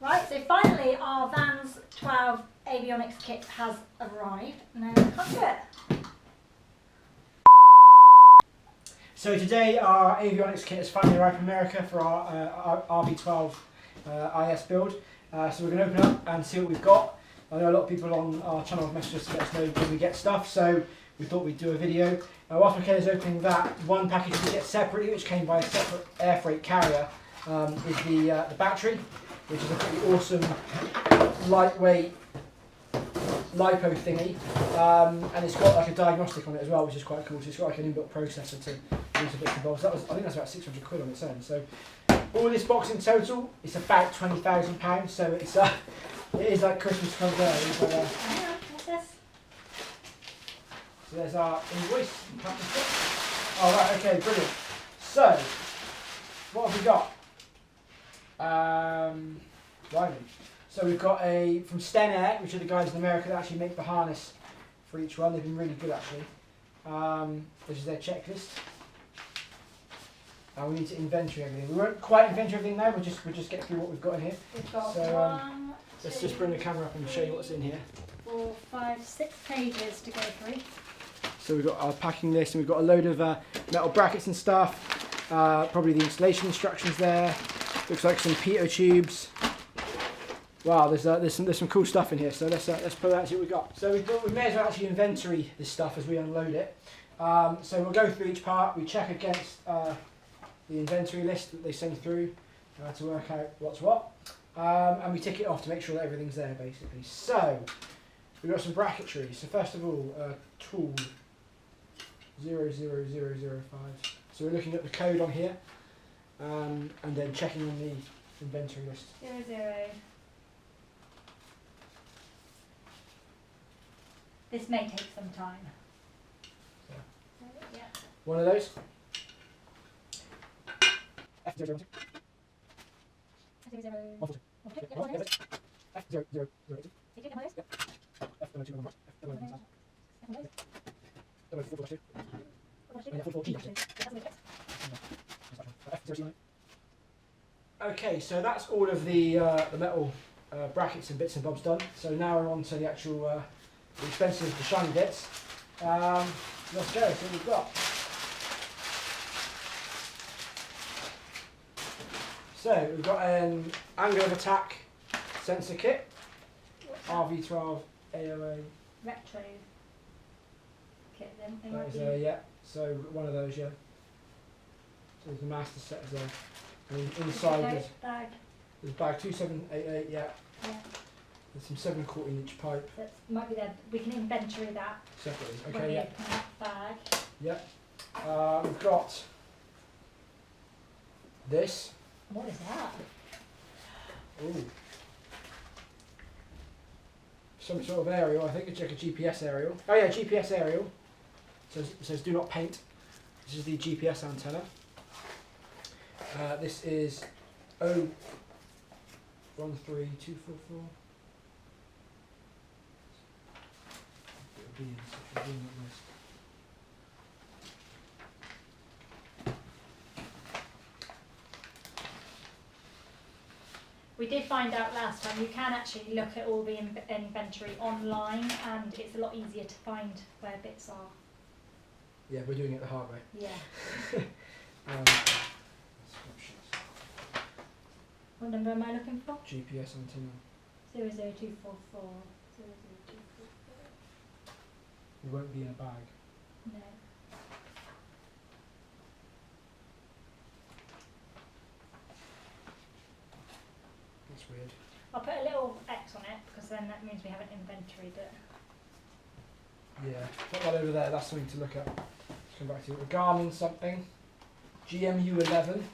Right, so finally our Vans 12 Avionics kit has arrived. Now let's do it. So today our Avionics kit has finally arrived from America for our RV-12is build. So we're going to open up and see what we've got. I know a lot of people on our channel have messaged us to let us know when we get stuff, so we thought we'd do a video. Whilst Michaela's opening that, one package we get separately, which came by a separate air freight carrier, is the battery, which is a pretty awesome lightweight LiPo thingy, and it's got like a diagnostic on it as well, which is quite cool. So it's got like an inbuilt processor to do some bits and bobs. That was, I think that's about 600 quid on its own. So all this box in total, it's about £20,000. So it's it is like Christmas comes early. But, what's this? So there's our invoice. Oh right, okay, brilliant. So what have we got? Blimey. So we've got a from Stenair, which are the guys in America that actually make the harness for each one. They've been really good actually. This is their checklist. And we need to inventory everything. We won't quite inventory everything now. We'll just get through what we've got in here. We've got so let's just bring the camera up and show you what's in here. 4, 5, 6 pages to go through. So we've got our packing list, and we've got a load of metal brackets and stuff. Probably the installation instructions there. Looks like some pitot tubes. Wow, there's some cool stuff in here. So let's put that and see what we got. So we may as well actually inventory this stuff as we unload it. So we'll go through each part. We check against the inventory list that they send through to work out what's what, and we tick it off to make sure that everything's there basically. So we've got some bracketry. So first of all, tool 00005. So we're looking at the code on here, and then checking on the inventory list. 00. This may take some time. So, yeah. one of those. F001. Okay, so that's all of the metal brackets and bits and bobs done. So now we're on to the actual the expensive, the shiny bits. Let's go, see what we've got. So we've got an angle of attack sensor kit, RV-12 AOA Retro kit then. That is, yeah, so one of those, yeah. So there's the master set there. And inside there's bag 2788, yeah. There's some 7/4 inch pipe. That might be there. We can inventory that. Separately, When okay, we yeah. open that bag. Yep. We've got this. What is that? Ooh. Some sort of aerial, I think it's like a GPS aerial. Oh yeah, GPS aerial. It says do not paint. This is the GPS antenna. This is 013244. It'll be in that list. We did find out last time you can actually look at all the inventory online, and it's a lot easier to find where bits are. Yeah, we're doing it the hard way. Yeah. What number am I looking for? GPS antenna. 00244. 00244. It won't be in a bag. No. That's weird. I'll put a little X on it because then that means we haven't inventoried it. Yeah, put that over there, that's something to look at. Let's come back to it. A Garmin something. GMU 11.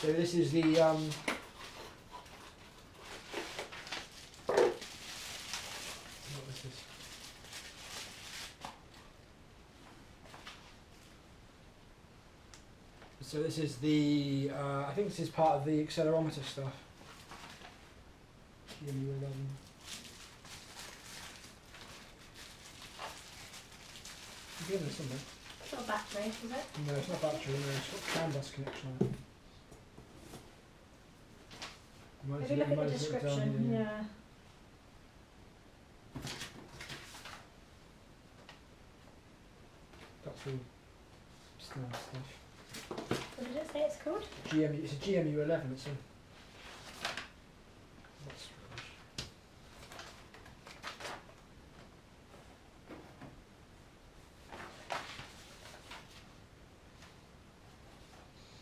So this is the what is this? So this is the I think this is part of the accelerometer stuff. GMU 11. Give it something. It's not a battery, is it? No, it's not battery, no, it's got CAN bus connection on it. Might If as you well- look at might the as well look down description, here, yeah. That's all Stenair stuff. What did it say it's called? GMU, it's a GMU 11. It's a. That's rubbish.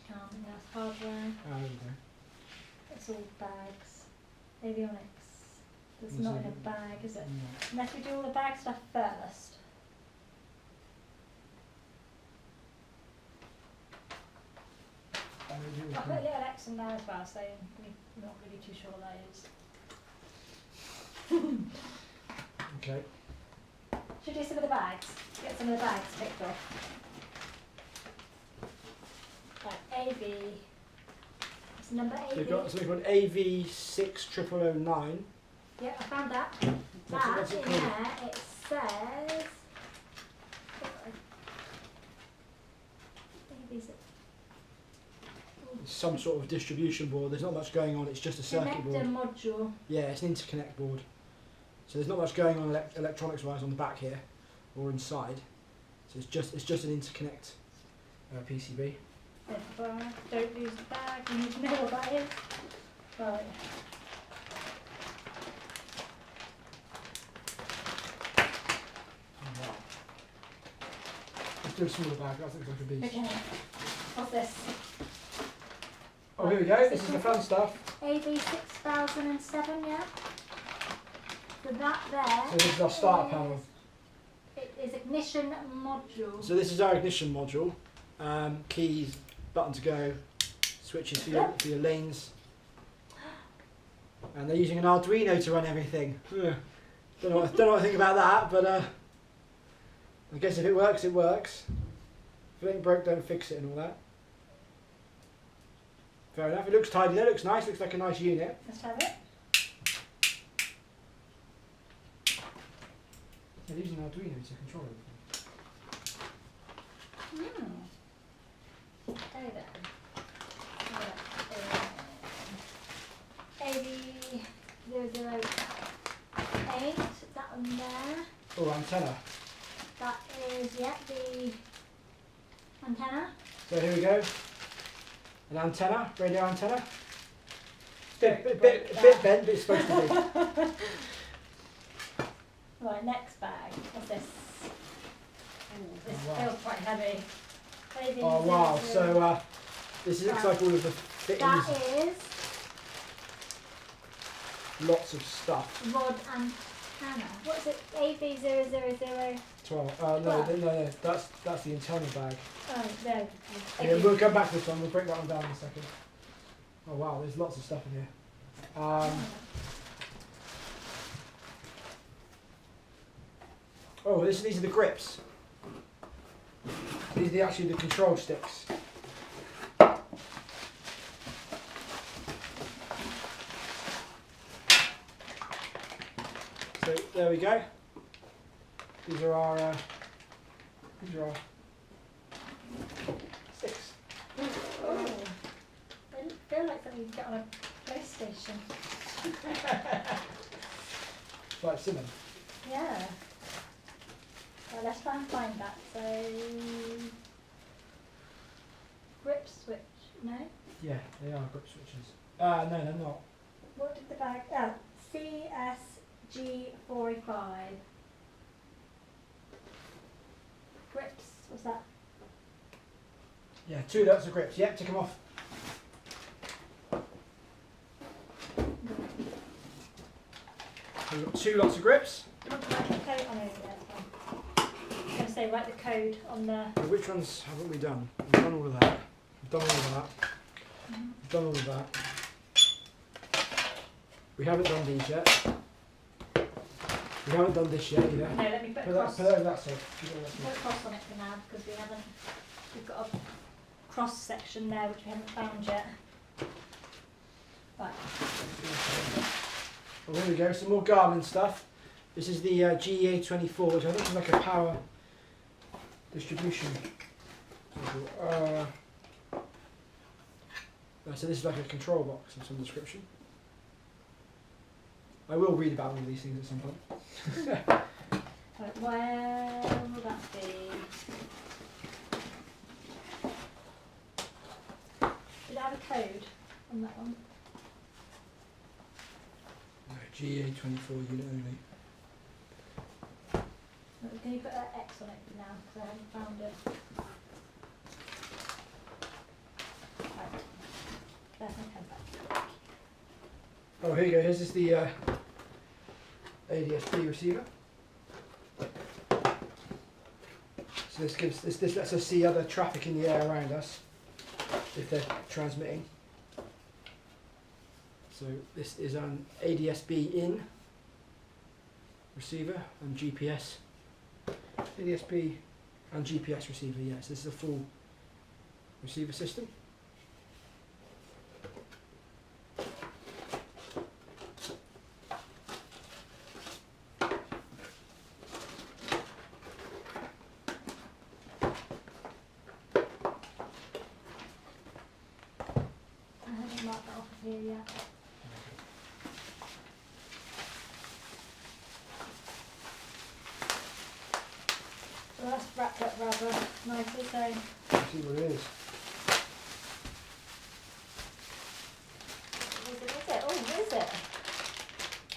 That's hardware. Oh, there you go. It's all bags. Avionics. It's Is not it- in a bag, is it? No. Unless we do all the bag stuff first. I'll put a little X in there as well, so we're not really too sure what that is. Okay. Should we do some of the bags? Get some of the bags picked off. Right, AV. It's number So AV. we've got something called AV6009. Yeah, I found that. What's That it in called? there, it says. AV's It's some sort of distribution board. There's not much going on. It's just a circuit board. connector module. Yeah, it's an interconnect board. So there's not much going on electronics wise on the back here or inside. So it's just an interconnect PCB. Don't lose the bag. You need to know what that is. Right. Oh, wow. Let's do a smaller bag. That looks like a beast. Okay. What's this? Oh, here we go. This is the fun stuff. AV6007, yeah. So that there. So this is our starter panel. It is ignition module. So this is our ignition module. Keys, button to go, switches for your lanes. And they're using an Arduino to run everything. Ugh. Don't know what I think about that, but I guess if it works, it works. If it ain't broke, don't fix it and all that. Fair enough. It looks tidy though, it looks nice, looks like a nice unit. Let's have it. They're using an Arduino to control everything. Okay then. AV008, is that on there? Oh, antenna. That is, yeah, the antenna. So here we go. An antenna, radio antenna. Bit bent, but it's supposed to be. Right, next bag. What's this? Ooh, this Oh, wow. feels quite heavy. Oh wow, so this looks like all of the fittings, that is lots of stuff. rod antenna. What is it? AV000. 12. No, that's the internal bag. Oh, no. Yeah, we'll come back to this one, we'll break that one down in a second. Oh wow, there's lots of stuff in here. Oh, these are the grips. These are actually the control sticks. So there we go. These are our sticks. Oh, they feel like something you get on a PlayStation. It's like cinnamon. Yeah. Well, let's try and find that. So, grip switch, no? Yeah, they are grip switches. No, they're not. What did the bag, CSG405. Grips, what's that? Yeah, 2 lots of grips. Yep, take them off. So we've got 2 lots of grips. Write the code on over there. I was going to say write the code on the. Now, which ones haven't we done? We've done all of that. We've done all of that. We've done all of that. We haven't done these yet. We haven't done this yet either. No, let me put a Put cross. that over that side. Put a cross on it for now because we haven't. We've got a cross section there which we haven't found yet. Right. Well, here we go. Some more Garmin stuff. This is the GEA24, which I think is like a power distribution. So this is like a control box of some description. I will read about all these things at some point. Right, where will that be? Did it have a code on that one? No, GA24 unit only. Can you put an X on it now, because I haven't found it. Right. There's my pen back. Oh, here you go. Here's just the ADSB receiver. So this lets us see other traffic in the air around us if they're transmitting. So this is an ADSB in receiver and GPS. ADSB and GPS receiver, yes. This is a full receiver system. I haven't marked that off of here yet. Well, that's wrapped up rather nicely, so Let's see what it is. what is it? Oh, what is it?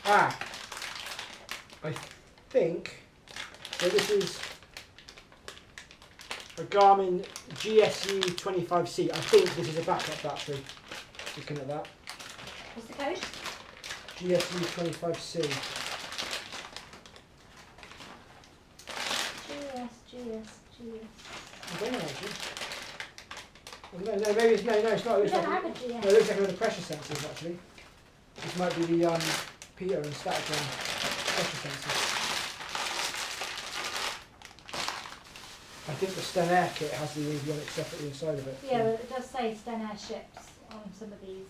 Ah, I think so. This is a Garmin GSU-25C. I think this is a backup battery. Looking at that, What's the code? GSU-25C. I don't know actually. No, maybe it's no, it's not. It We looks don't like have a GS. no, it looks like one of the pressure sensors actually. This might be the pitot and static pressure sensors. I think the Stenair kit has the Avionics separately inside of it. Yeah, but it does say Stenair ships on some of these.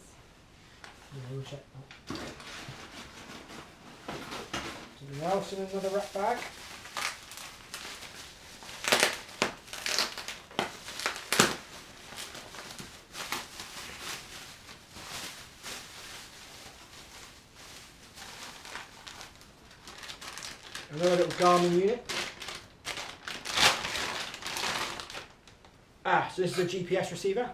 Yeah, we'll check that. Something else in another wrap bag. Another little Garmin unit. Ah, so this is a GPS receiver.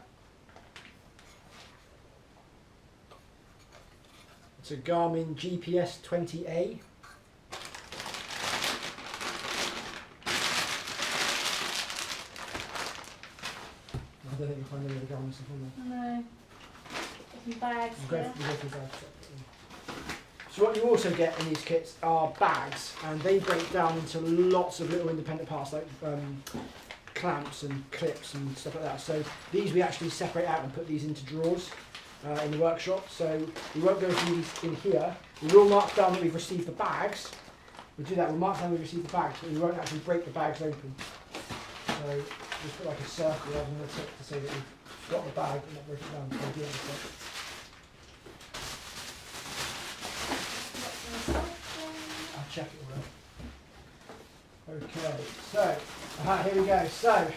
It's a Garmin GPS 20A. I don't think you'll find any of the Garmin stuff on there. No. There's some bags We'll here. go through bags separately. So what you also get in these kits are bags, and they break down into lots of little independent parts like clamps and clips and stuff like that. So these we actually separate out and put these into drawers in the workshop. So we won't go through these in here. We will mark down that we've received the bags. We'll do that. We'll mark down we've received the bags, but we won't actually break the bags open. So just put like a circle rather than a tick to say that we've got the bag and not break it down. So we'll do it instead. I'll check it all out. Okay, so here we go. So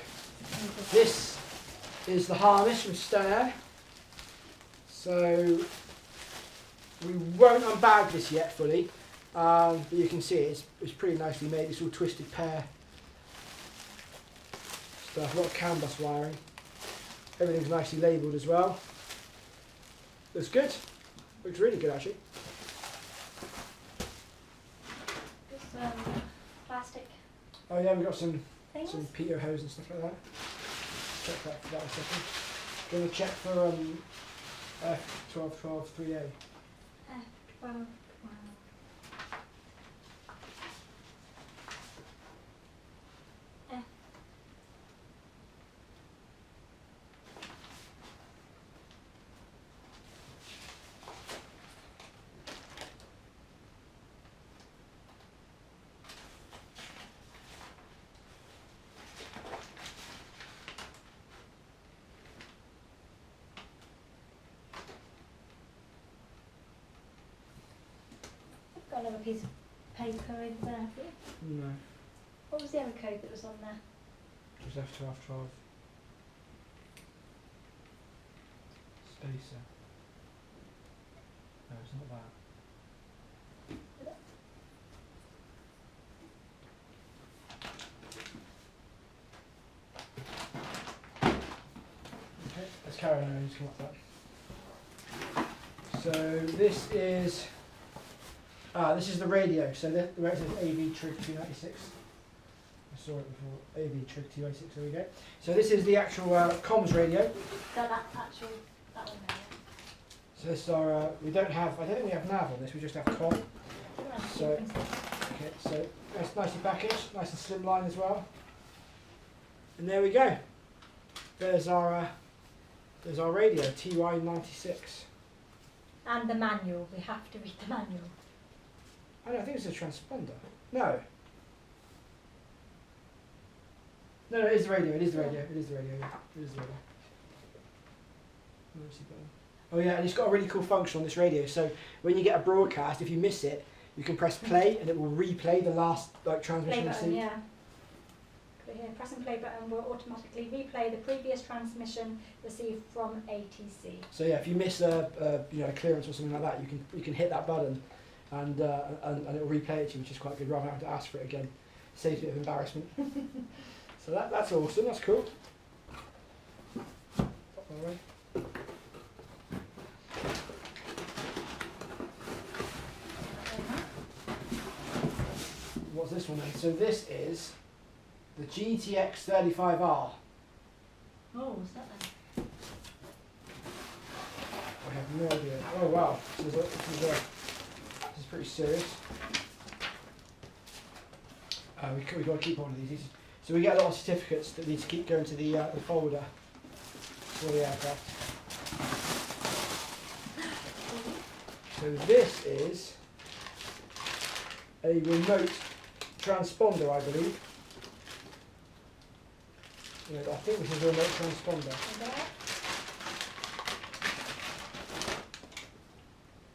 this is the harness from Stenair. So we won't unbag this yet fully, but you can see it's pretty nicely made. It's all twisted pair stuff, a lot of CAN bus wiring. Everything's nicely labelled as well. Looks good. Looks really good actually. Plastic Oh yeah, we've got some things. pitot hose and stuff like that. Check that for that a second. Do you want to check for F1212 3A? F12. F. Got another piece of paper over there. Have you? No, What was the other code that was on there? it was F1212. Spacer. No, it's not that. carry on, just come up that. So this is the radio. So the radio is AV-12is. I saw it before. AV-12is. There we go. So this is the actual comms radio. So that one there. So this is our. I don't think we have nav on this. We just have com. So okay. So it's nicely packaged, nice and slimline as well. And there we go. There's our radio, TY96. And the manual. We have to read the manual. I think it's a transponder. No. No, it is the radio. It is the radio. It is the radio. It is the radio. Oh yeah, and it's got a really cool function on this radio. So when you get a broadcast, if you miss it, you can press play and it will replay the last transmission Play button, received. yeah. Put it here, press and play button will automatically replay the previous transmission received from ATC. So yeah, if you miss a clearance or something like that, you can hit that button, and it will replay it to you, which is quite good, rather than having to ask for it again. Saves a bit of embarrassment. So that's awesome. That's cool. Pop that away. What's this one then? So this is the GTX 35R. Oh, what's that then? I have no idea. Oh wow, this is pretty serious. We've got to keep on with these. So we get a lot of certificates that need to keep going to the folder for the aircraft. So this is a remote transponder, I believe. Yeah, I think this is a remote transponder.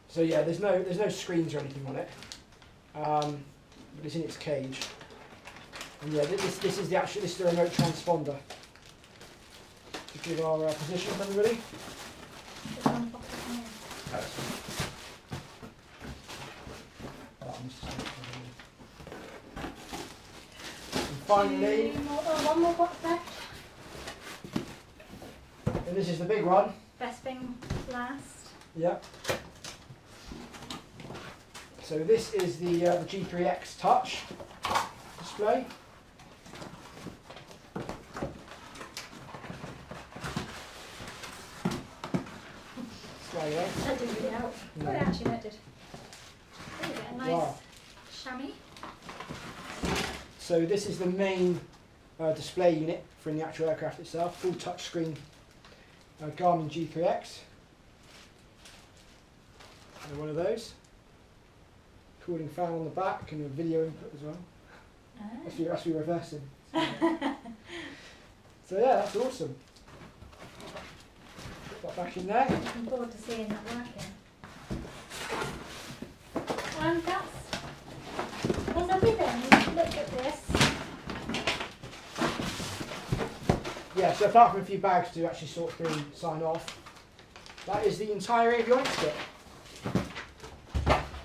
So yeah, there's no screens or anything on it, but it's in its cage. And yeah, this is the remote transponder. To give our position for everybody. And finally, one more box left. and this is the big one. Best thing last. Yep. So this is the G3X Touch display. That didn't really help. No. Oh, it actually did. Oh, you get a nice Wow. chamois. So this is the main display unit for the actual aircraft itself, full touchscreen Garmin G3X. And one of those. Cooling fan on the back and a video input as well. That's me reversing. So yeah, that's awesome. Put that back in there. Looking forward to seeing that working. And that's everything. Look at this. Yeah, so apart from a few bags to actually sort through and sign off, that is the entire avionics kit.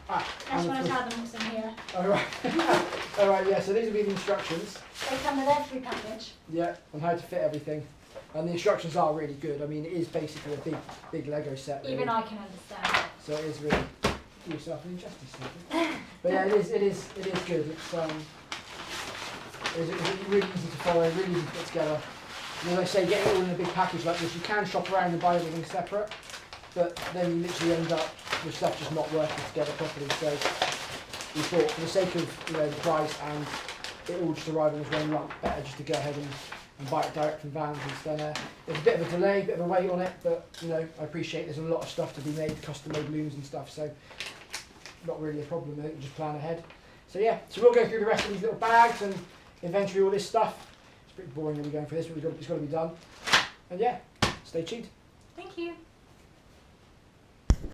I just want to tell them what's in here. Alright. Alright, yeah, so these will be the instructions. They come with every package. Yeah, on how to fit everything. And the instructions are really good. I mean, it is basically a big Lego set. Really. Even I can understand it. So it is really do yourself an injustice. But yeah, it is good. It's really easy to follow, really easy to put together. And as I say, getting it all in a big package like this, you can shop around and buy everything separate, but then you literally end up with stuff just not working together properly. So we thought, for the sake of the price and it all just arriving as one lump, better just to go ahead and buy it direct from Vans and Stenair. There's a bit of a delay, a bit of a wait on it, but I appreciate there's a lot of stuff to be made, custom-made looms and stuff, so not really a problem. I think you just plan ahead. So yeah, so we'll go through the rest of these little bags and inventory all this stuff. It's pretty boring when we're going through this, but it's got to be done. And yeah, stay tuned. Thank you.